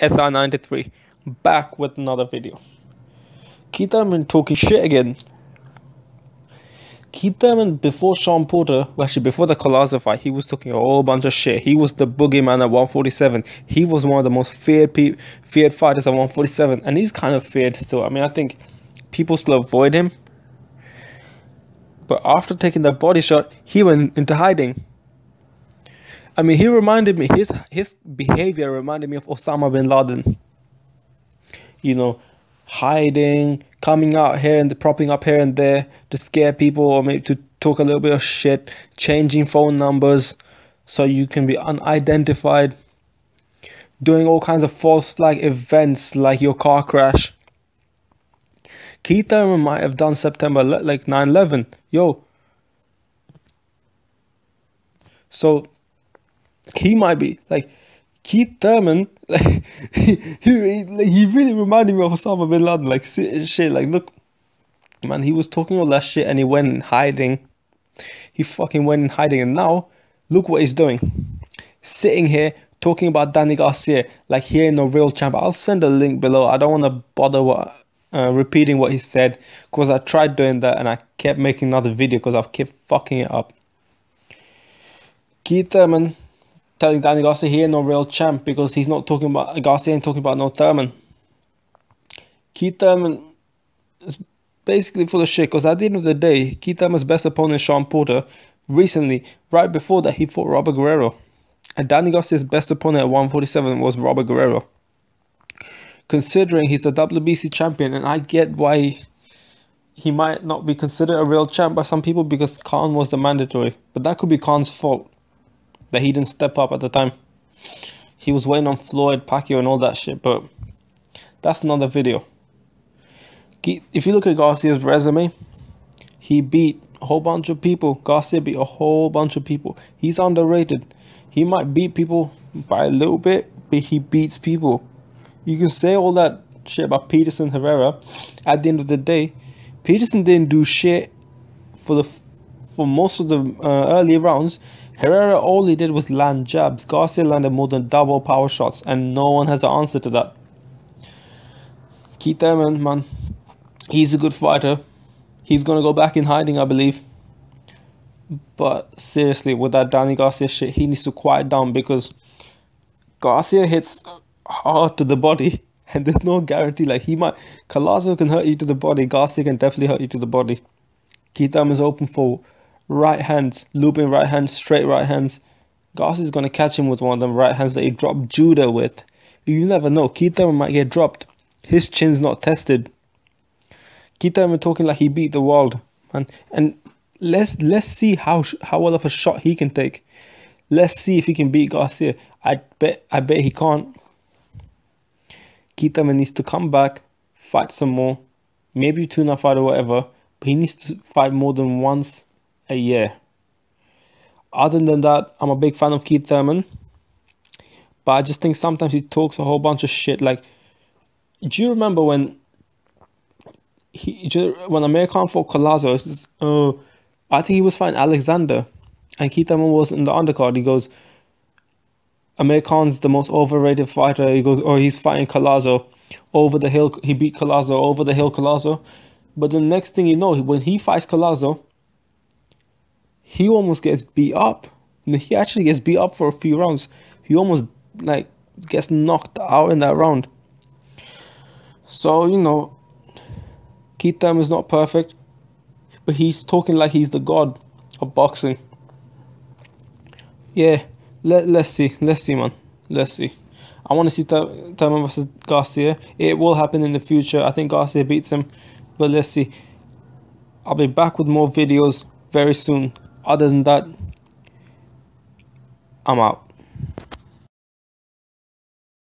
SR93 back with another video. Keith Thurman talking shit again. Keith Thurman before Sean Porter, well, actually before the Collazo fight, he was talking a whole bunch of shit. He was the boogeyman at 147. He was one of the most feared fighters at 147, and he's kind of feared still. I mean, I think people still avoid him. But after taking that body shot, he went into hiding. I mean, he reminded me, his behavior reminded me of Osama bin Laden. You know, hiding, coming out here and propping up here and there to scare people, or maybe to talk a little bit of shit, changing phone numbers so you can be unidentified, doing all kinds of false flag events like your car crash. Keith Thurman might have done September like 9/11, yo. So he might be like Keith Thurman, like he really reminded me of Osama bin Laden, like shit. Like, look, man, he was talking all that shit and he went in hiding. He fucking went in hiding, and now look what he's doing, sitting here talking about Danny Garcia like he ain't no real champ. I'll send a link below. I don't want to bother repeating what he said, because I tried doing that and I kept making another video because I kept fucking it up. Keith Thurman telling Danny Garcia he ain't no real champ because he's not talking about Garcia, ain't talking about no Thurman. Keith Thurman is basically full of shit, because at the end of the day, Keith Thurman's best opponent is Sean Porter. Recently, right before that, he fought Robert Guerrero, and Danny Garcia's best opponent at 147 was Robert Guerrero. Considering he's the WBC champion, and I get why he might not be considered a real champ by some people, because Khan was the mandatory, but that could be Khan's fault that he didn't step up at the time. He was waiting on Floyd, Pacquiao and all that shit, but that's another video. If you look at Garcia's resume, he beat a whole bunch of people. Garcia beat a whole bunch of people. He's underrated. He might beat people by a little bit, but he beats people. You can say all that shit about Peterson, Herrera. At the end of the day, Peterson didn't do shit for most of the early rounds. Herrera, all he did was land jabs. Garcia landed more than double power shots, and no one has an answer to that. Keith Thurman, man, he's a good fighter. He's gonna go back in hiding, I believe. But seriously, with that Danny Garcia shit, he needs to quiet down, because Garcia hits hard to the body, and there's no guarantee. Like, Collazo can hurt you to the body, Garcia can definitely hurt you to the body. Keith Thurman is open for right hands, looping right hands, straight right hands. Garcia's gonna catch him with one of them right hands that he dropped Judah with. You never know, Keith Thurman might get dropped. His chin's not tested. Keith Thurman talking like he beat the world, man. And let's see how well of a shot he can take. Let's see if he can beat Garcia. I bet he can't. Keith Thurman needs to come back, fight some more, maybe tune up fight or whatever, but he needs to fight more than once a year. Other than that, I'm a big fan of Keith Thurman, but I just think sometimes he talks a whole bunch of shit. Like, do you remember when Amir Khan fought Collazo? I think he was fighting Alexander, and Keith Thurman was in the undercard. He goes, Amir Khan's the most overrated fighter. He goes, oh, he's fighting Collazo over the hill. He beat Collazo over the hill, Collazo. But the next thing you know, when he fights Collazo, he almost gets beat up. And he actually gets beat up for a few rounds. He almost like gets knocked out in that round. So, you know, Keith Thurman is not perfect, but he's talking like he's the god of boxing. Yeah, let's see, man. Let's see. I want to see Thurman versus Garcia. It will happen in the future. I think Garcia beats him, but let's see. I'll be back with more videos very soon. Other than that, I'm out.